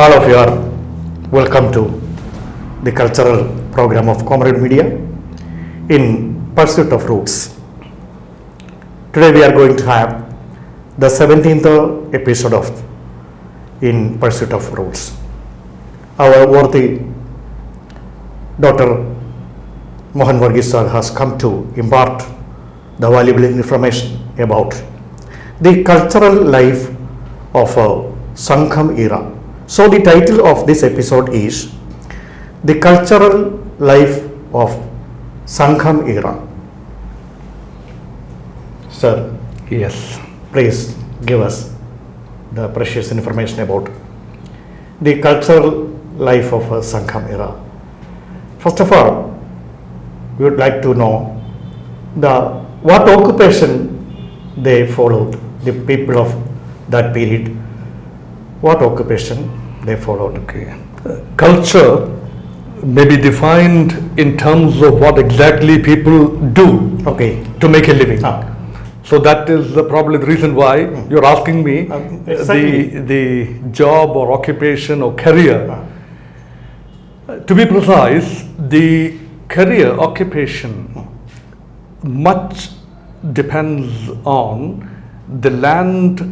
All of you are welcome to the cultural program of Comrade Media in Pursuit of Roots. Today we are going to have the 17th episode of In Pursuit of Roots. Our worthy Dr. Mohan Varghese sir has come to impart the valuable information about the cultural life of Sangham era. So the title of this episode is The Cultural Life of Sangham Era. Sir, Yes. please give us the precious information about the cultural life of Sangham era. First of all, we would like to know what occupation they followed, the people of that period, what occupation they followed. Okay. Culture may be defined in terms of what exactly people do Okay. to make a living. Ah. So that is probably the reason why you're asking me exactly. the job or occupation or career. To be precise, the career occupation much depends on the land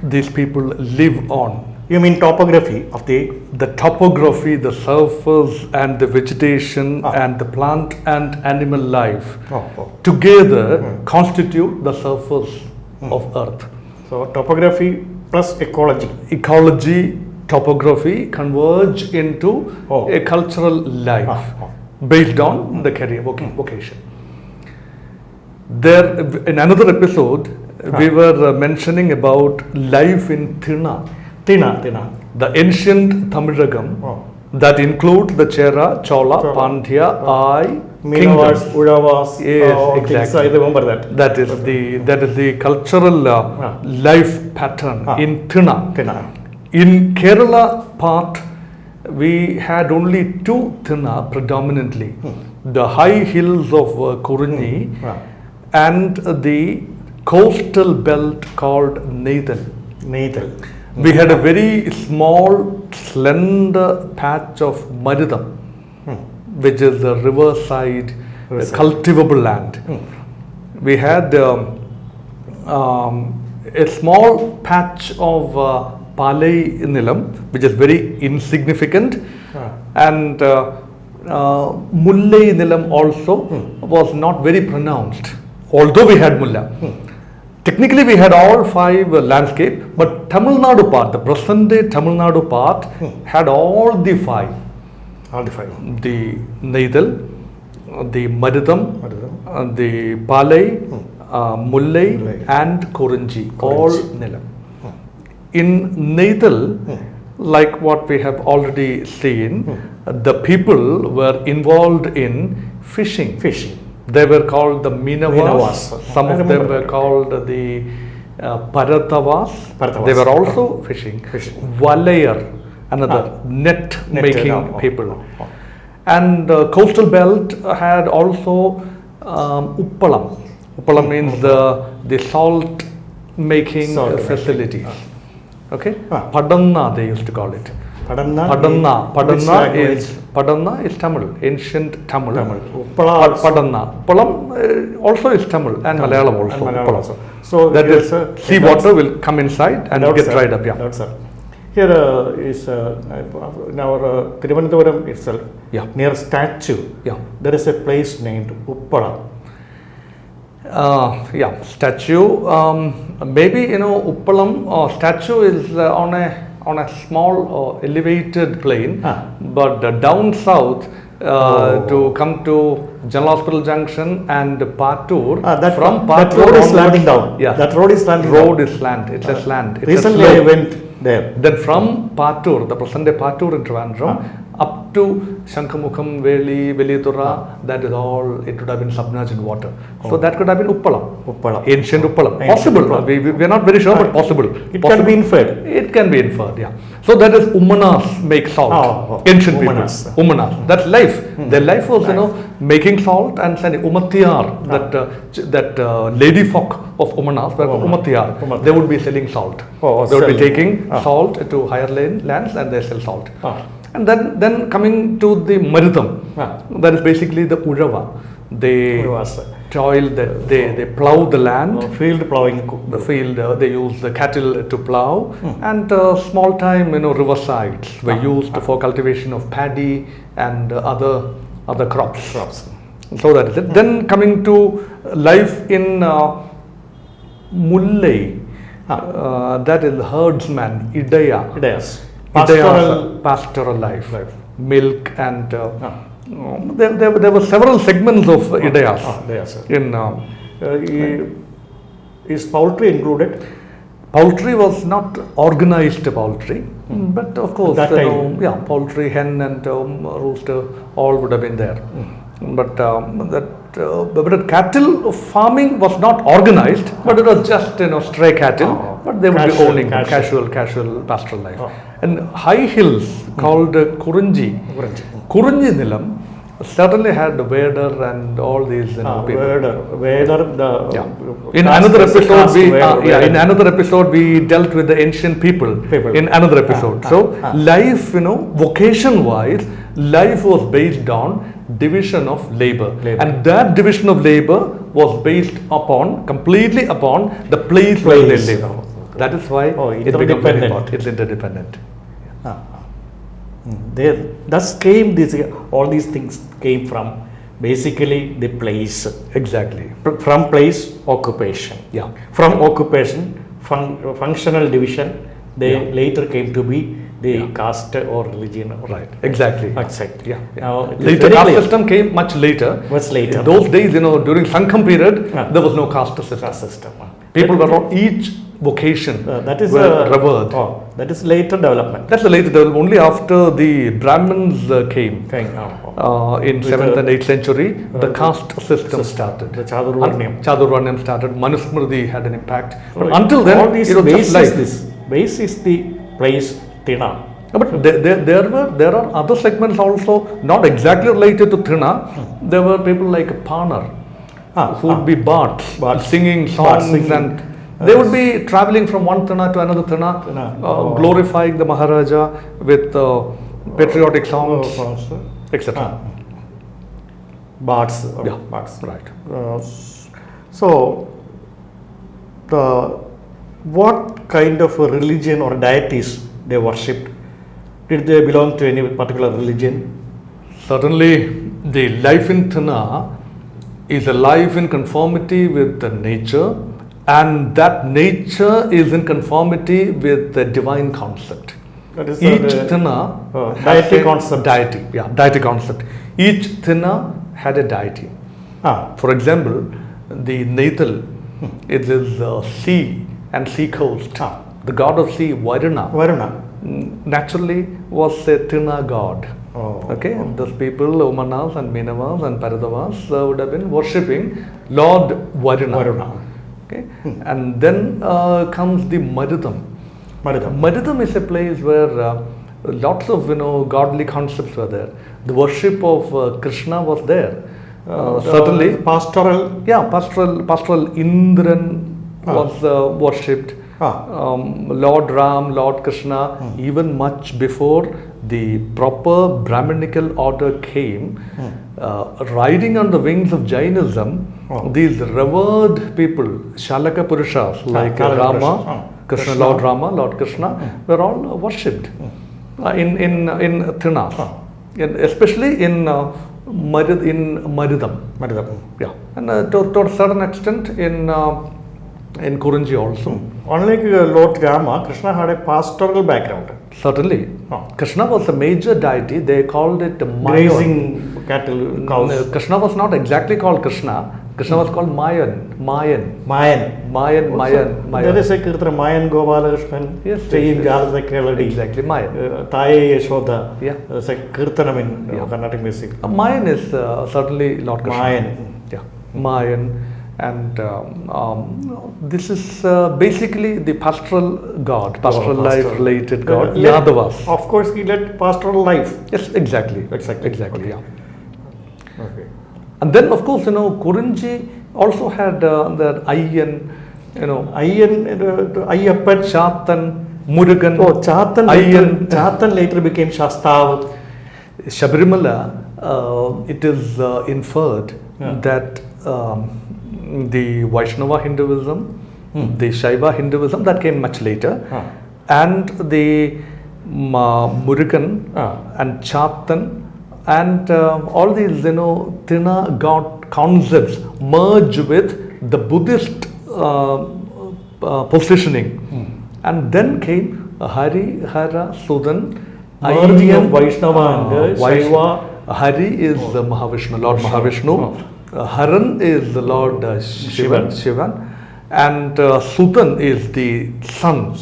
these people live on. You mean topography of the Topography, the surface and the vegetation and the plant and animal life together constitute the surface of earth. so topography plus ecology. Ecology, topography converge into a cultural life based on the career vocation. There, in another episode, we were mentioning about life in Thina, Tina. the ancient Tamilagam that include the Chera, Chola, Pandya, Ai, Minavas, kingdoms. Udavas. Yes, Okay, exactly. so I remember that. That is the cultural life pattern in Thina. Tina. In Kerala part, we had only two Thina predominantly, the high hills of Kurunni and the coastal belt called Neithal. Neithal. We had a very small, slender patch of Marudam, which is the riverside, cultivable land. We had a small patch of Palai Nilam, which is very insignificant, and Mullai Nilam also was not very pronounced, although we had Mulla. Technically, we had all five landscape, but Tamil Nadu part, the present day Tamil Nadu part, had all the five. All the five. The Neithal, the Marudam, the Palai, Mullai and Koranji, all Nilam. In Neithal, like what we have already seen, the people were involved in fishing. They were called the Minavas. Some of them were called the Paratavas. They were also fishing. Valayar, another net making people. And coastal belt had also Uppalam. Uppalam means the salt making facilities. Okay? Padanna they used to call it. Padanna is Tamil, ancient Tamil. Padanna. Uppalam also is Tamil and Malayalam also. So that is sea water will come inside and get dried up. Here is in our Thiruvananthapuram itself, near statue, there is a place named Uppala. Statue. Maybe Uppalam statue is on a small elevated plain, but down south to come to General Hospital Junction and Patur. From Patur that road is slanting down. Yeah, that road is slanting down. It's a slant. Recently I went there. Then from Patur, the present day Patur in Trivandrum, up to Shankamukham, Veli, Veliyathura, that is all, it would have been submerged in water. So that could have been Uppalam. Uppalam. Ancient Uppalam. Ancient Possible. Uppalam. We are not very sure, but possible. It Possible. can be inferred. It can be inferred, yeah. So that is Umanas make salt. Ancient Umanas. people. Umanas. That's life. Their life was, making salt and sending Umattiyar, that lady folk of Umanas, were Umattiyar. They would be selling salt. They would be taking salt to higher lands and they sell salt. And then coming to the Maridam, that is basically the Urava. They toil, that they plow the land. Field plowing. The field, they use the cattle to plow, and small time, riversides were used for cultivation of paddy and other crops. So that is it. Then coming to life in Mullai, that is herdsman, Idaya. Pastoral life. Milk and there were several segments of Idayas. Is poultry included? Poultry was not organized poultry, but of course, That time. poultry, hen and rooster, all would have been there. But but cattle farming was not organized, but it was just stray cattle. But they would be owning casual pastoral life. And high hills called Kurunji Nilam certainly had Vader and all these people. Vader, In another episode, we dealt with the ancient people. In another episode. So life, vocation-wise, life was based on division of labor. And that division of labor was based completely upon the place where they live. That is why it becomes very important. It's interdependent. All these things came from basically the place. Exactly. From place, occupation. From occupation, functional division, they later came to be the caste or religion. Right. Exactly. Yeah. Now, later caste system came much later. In those days, during Sankham period, there was no caste system. People were on each vocation were revered. That is later development. That's the later development. Only after the Brahmins came in 7th and 8th century, the caste system started. The Chadurvarnyam started. Manusmriti had an impact. But until then, all these it was just life. Base is the place Tina. But there are other segments also not exactly related to Trina. There were people like Panar, who would be bards, singing songs, and they would be traveling from one Trina to another Trina, glorifying the Maharaja with patriotic songs, etc. Bards. Right. So, what kind of a religion or deities they worshipped? Did they belong to any particular religion? Certainly, the life in Trina is a life in conformity with the nature, and that nature is in conformity with the divine concept. That is each Trina deity concept. Deity concept. Each Trina had a deity. For example, the Nathal, it is sea and sea coast. The god of sea, Varuna, naturally was a Trina god. Those people, Umanas and Minavas and Paradavas, would have been worshipping Lord Varuna. And then comes the Maridam. Maridam is a place where lots of godly concepts were there. The worship of Krishna was there. Certainly pastoral Indran was worshipped. Lord Ram, Lord Krishna, even much before the proper Brahminical order came, riding on the wings of Jainism, these revered people, Shalaka Purushas like Rama, Krishna, Lord Rama, Lord Krishna, were all worshipped in Trina, especially in Maridam. And to a certain extent in Kurunji also. Unlike Lord Rama, Krishna had a pastoral background. Certainly. Krishna was a major deity. They called it Grazing cattle, cows. Krishna was not exactly called Krishna, Krishna was called Mayan. There is a Kirtana Mayan Gopalakrishnan, Yes, Chayin yes, yes. Jalada Keladi, Exactly, Mayan. Taye Yashoda. Yeah. There's a Kirtanam in Yeah. Carnatic music. Mayan is certainly Lord Krishna. Mayan. Yeah, Mayan. And this is basically the pastoral god, pastoral life related god, Yadavas. Of course, he led pastoral life. Yes, exactly. Exactly. Exactly, Okay. yeah. Okay. And then, of course, Kurinji also had the Ayyan, Ayyan, Ayyappan. Chatan, Murugan, Oh, Chatan Ayyan. Chatan later became Shastav. Shabarimala, it is inferred that the Vaishnava Hinduism, the Shaiva Hinduism, that came much later, and the Murugan and Chatan and all these, Tina god concepts merge with the Buddhist positioning, and then came Hari, Hara, Sudan, Merging of Ayyan, Vaishnava and Shaiva. Hari is the Mahavishnu, Lord Mahavishnu. Haran is the Lord Shivan, and Sudan is the sun.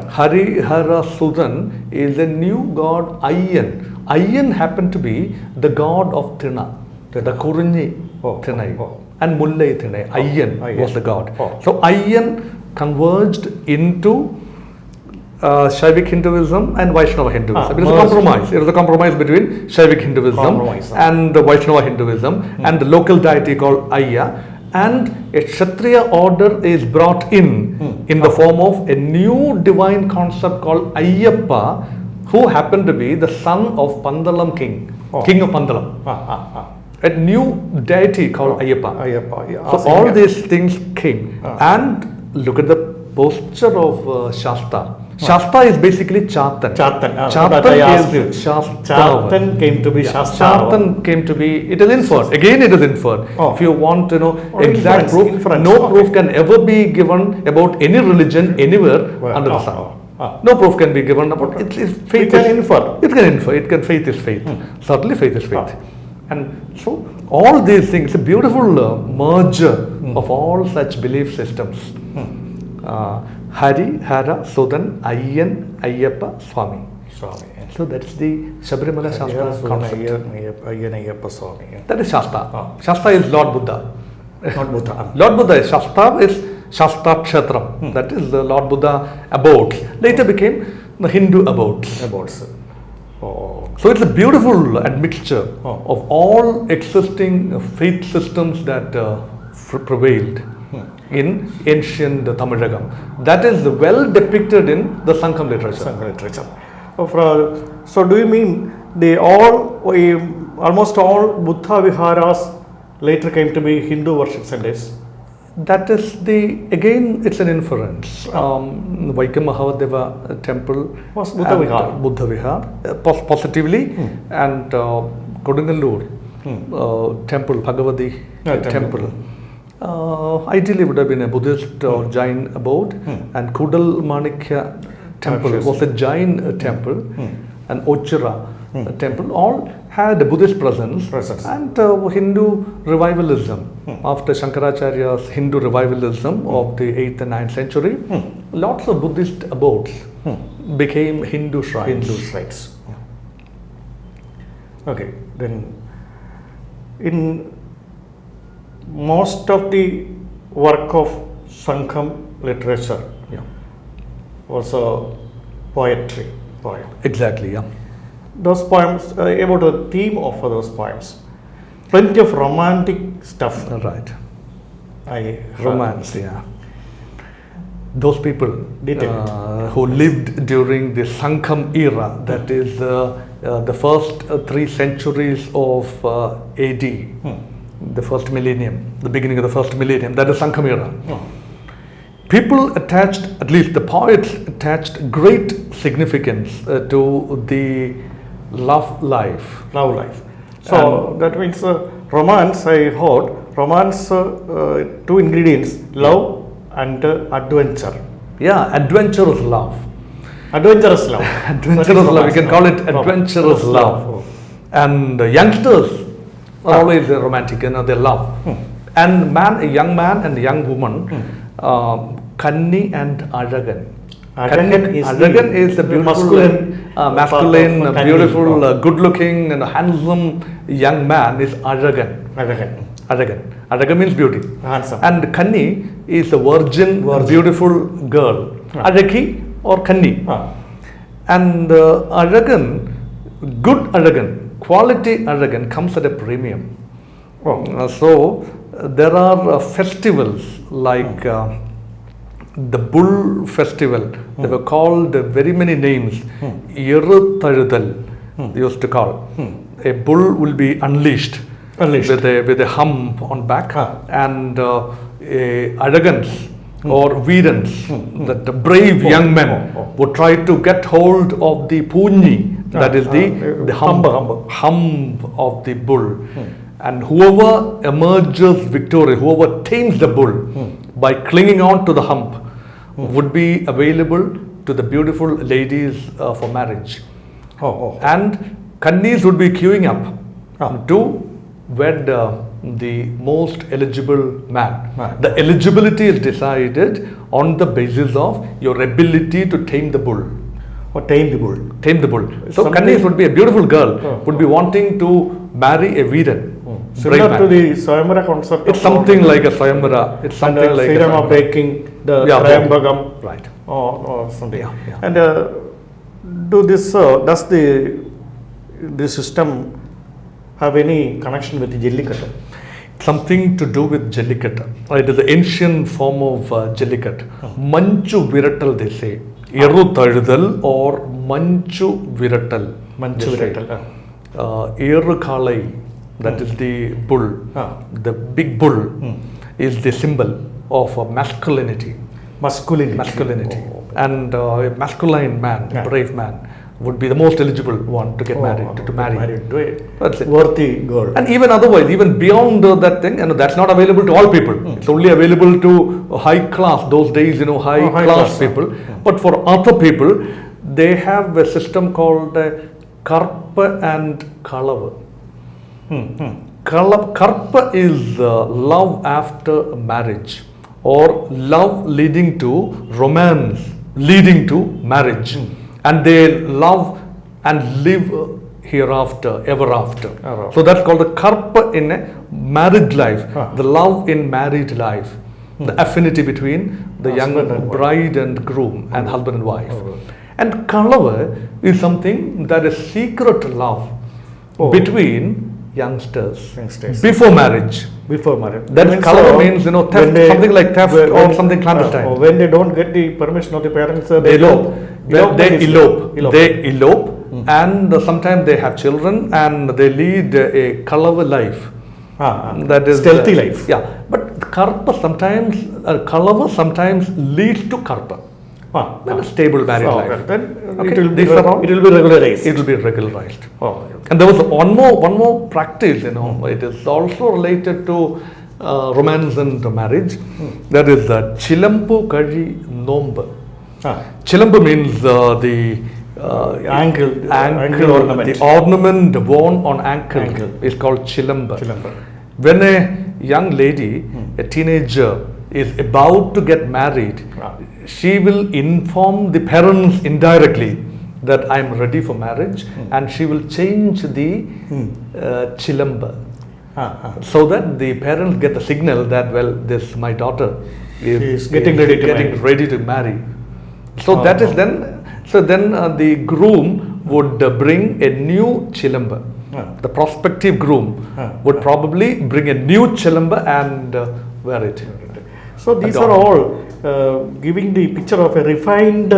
Hari, Hara, Sudan is the new god Ayyan. Ayyan happened to be the god of Tina, the Kurinji Tinai, and Mullai Tinai. Ayyan was the god. So Ayyan converged into Shaivik Hinduism and Vaishnava Hinduism. It was a compromise. It was a compromise between Shaivik Hinduism and Vaishnava Hinduism, and the local deity called Ayya. And a Kshatriya order is brought in the form of a new divine concept called Ayyappa, who happened to be the son of Pandalam king, king of Pandalam. A new deity called Ayyappa. So all these things came. And look at the posture of Shasta. Shasta is basically Chatan. Chatan is Shasta. Chatan came to be Shasta. Chatan came to be, it is inferred. Again, it is inferred. If you want to know exact proof, no proof can ever be given about any religion anywhere under the sun. No proof can be given about it. Faith can infer. It can infer. It can. Faith is faith. Certainly, faith is faith. And so, all these things, a beautiful merger of all such belief systems. Hari, Hara, Sudan, Ayyan, Ayyappa, Swami. So that's the Shabarimala Shasta concept. That is Shasta. Shasta is Lord Buddha. Not Buddha. Lord Buddha is Shasta is Shasta Kshetram. That is the Lord Buddha abode. Later became the Hindu abodes. So it's a beautiful admixture of all existing faith systems that prevailed in ancient Tamilagam. That is well depicted in the Sankham literature. So do you mean almost all Buddha viharas later came to be Hindu worship centers? That is again it's an inference. Vaikam Mahavadeva temple was Buddha Vihar. Buddha Vihar, positively, and Kodungalur temple, Bhagavati temple. Ideally would have been a Buddhist or Jain abode, and Kudal Manikya temple was a Jain temple, and Ochira temple all had a Buddhist presence. And Hindu revivalism after Shankaracharya's Hindu revivalism of the 8th and 9th century, lots of Buddhist abodes became Hindu shrines. Okay, then in most of the work of Sankham literature was poetry. Exactly, yeah. Those poems, about the theme of those poems, plenty of romantic stuff. Right. Romance, yeah. Those people who lived during the Sankham era, that is the first 3 centuries of AD, the first millennium, the beginning of the first millennium, that is Sankham era. People attached, at least the poets attached great significance to the love life. So that means romance, I heard, romance, 2 ingredients, love and adventure. Yeah, adventurous love. Adventurous love. Adventurous love, we can call it adventurous love. And youngsters are always romantic, they love. And man, a young man and a young woman, Kanni and Alagan. Alagan is the beautiful, masculine, part of Kanni. beautiful, good-looking and handsome young man is Alagan. Alagan means beauty. Handsome. And Kanni is the virgin, beautiful girl. Alaki or Kanni. And Alagan, good Alagan, quality Alagan comes at a premium. So there are festivals like the Bull Festival. They were called very many names. Yerutharudal, they used to call. A bull will be unleashed. With a hump on back, and arrogance or Veerans, that the brave young men would try to get hold of the punyi, that is the hump of the bull. And whoever emerges victorious, whoever tames the bull by clinging on to the hump, would be available to the beautiful ladies for marriage. And Kannis would be queuing up to wed the most eligible man. The eligibility is decided on the basis of your ability to tame the bull. Tame the bull. Tame the bull. So Kannis would be a beautiful girl, would be wanting to marry a Veeran. Similar to the Swayamvara concept. It's something like a Swayamvara. It's something like a of baking the Trayambagam. Right. Or something. And does the system have any connection with Jallikattu? Something to do with Jallikattu. It is the ancient form of Jallikattu. Manchu Virattal, they say. Yerutharudal or Manchu Virattal. Manchu Virattal. Yerukalai, that is the bull. The big bull is the symbol of masculinity. Masculinity. And a masculine man, a brave man, would be the most eligible one to get married, to marry. That's it. Worthy girl. And even otherwise, even beyond that thing, that's not available to all people. It's only available to high class, those days, high class people. But for other people, they have a system called Karpa and Kalava. Karpa is love after marriage, or love leading to romance, leading to marriage. And they love and live hereafter, ever after. So that's called the karpa in a married life, the love in married life, the affinity between the young bride and groom and husband and wife. And kalava is something that is secret love between youngsters before marriage. That kalava means theft, something like theft or something clandestine. When they don't get the permission of the parents, they elope. They elope, and sometimes they have children and they lead a kalava life. That is stealthy life. Yeah, but karpa sometimes, kalava sometimes leads to karpa. A stable married life. Then it will be regularized. It will be regularized. And there was one more practice. It is also related to romance and marriage. That is the Chilampu Kari Nomba. Chilampu means the ankle ornament. The ornament worn on ankle is called Chilamba. When a young lady, a teenager, is about to get married, she will inform the parents indirectly that I am ready for marriage, and she will change the Chilamba. So that the parents get the signal that, well, this my daughter is getting ready to marry. So that is then. So then the groom would bring a new chilamba. The prospective groom would probably bring a new chilamba and wear it. So these are all giving the picture of a refined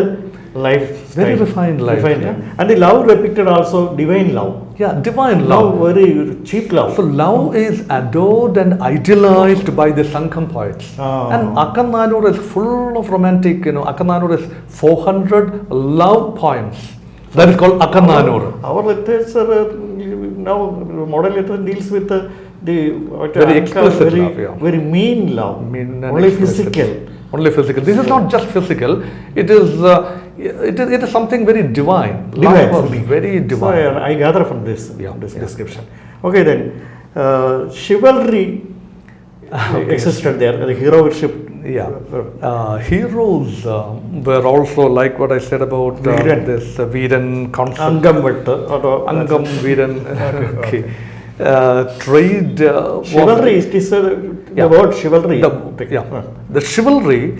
life. Very refined life. And the love depicted also divine love. Yeah, divine love. Very cheap love. So love is adored and idealized by the Sankham poets. And Akannanur is full of romantic, Akannanur is 400 love poems. That is called Akannanur. Our literature now, modern literature deals with the very explicit love, very mean love, only physical. Only physical. This is not just physical. It is something very divine. Very divine. So I gather from this description. Okay, then chivalry existed there, the hero worship. Yeah. Heroes were also like what I said about Veeran. this Veeran concept. Angam Vettu, or Angam Veeran. Okay. Trade. chivalry, it is the Yeah. word chivalry. The chivalry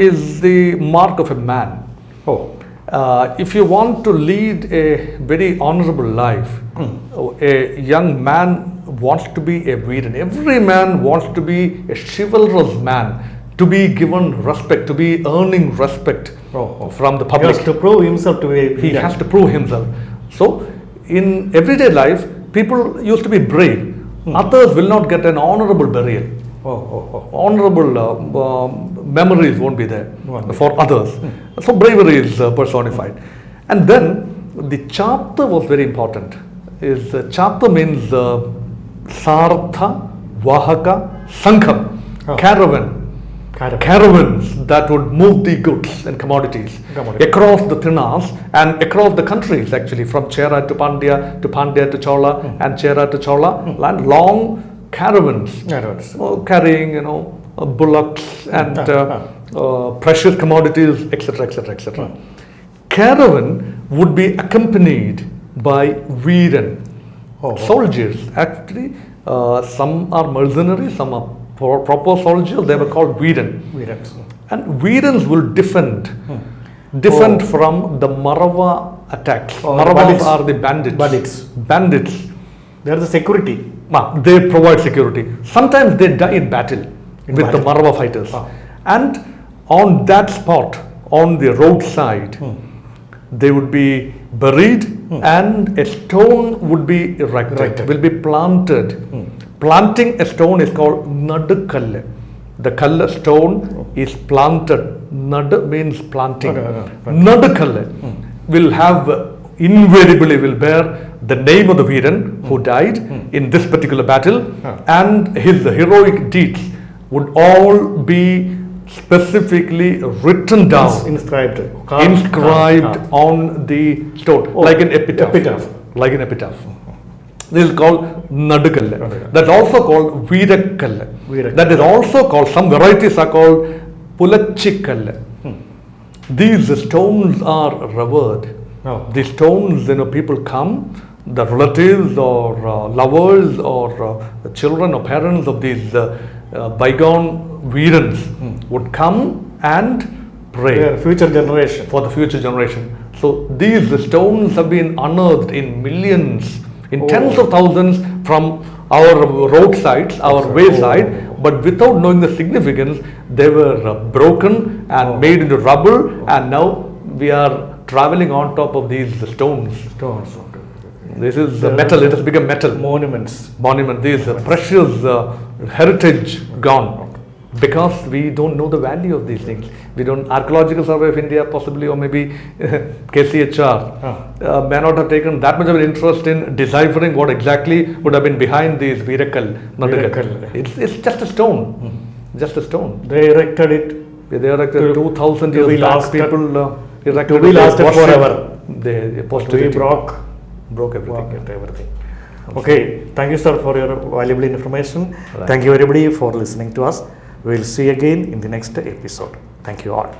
is the mark of a man. Oh, If you want to lead a very honorable life, a young man wants to be a Veeran. Every man wants to be a chivalrous man, to be given respect, to be earning respect from the he public. has to prove himself to be a He Veeran. has to prove himself. So, in everyday life, people used to be brave. Others will not get an honorable burial. Honorable memories won't be there Won't be. for others. So bravery is personified. And then the chapta was very important. Chapta means sartha, vahaka, sangham, caravan. Caravans that would move the goods and commodities across the Trinas and across the countries, actually, from Chera to Pandya to Chola, and Chera to Chola, and long caravans carrying, bullocks and precious commodities, etc., etc., etc. Caravan would be accompanied by Veeran, soldiers. Actually, some are mercenaries, some are proper soldiers. They were called Veeran. And Veerans will defend from the Marava attacks. Maravas are the bandits. They are the security. They provide security. Sometimes they die in battle with the Marava fighters. And on that spot, on the roadside, they would be buried and a stone would be erected, will be planted. Planting a stone is called Nadukalle. The Kalla stone is planted. Nad means planting. Nadukalle will have, invariably will bear the name of the Veeran who died in this particular battle, and his heroic deeds would all be specifically written down, Inscribed on the stone, like an epitaph. Like an epitaph. This is called Nadukalle. That's also called Veerakalle. That is also called, some varieties are called Pulachikalle. These stones are revered. These stones, people come, the relatives or lovers or children or parents of these bygone Veerans would come and pray future generation. for the future generation. So these stones have been unearthed in millions, in tens of thousands from our roadsides, our wayside, but without knowing the significance, they were broken and made into rubble, and now we are traveling on top of these stones. This is the metal, it has become metal. Monument. These precious heritage gone, because we don't know the value of these things. We don't, Archaeological Survey of India possibly, or maybe KCHR may not have taken that much of an interest in deciphering what exactly would have been behind these Veerakal. It's just a stone. Just a stone. They erected it. They erected 2000 years back. People erected to be lasted forever. They broke everything. Okay, thank you, sir, for your valuable information. Thank you, everybody, for listening to us. We will see you again in the next episode. Thank you all.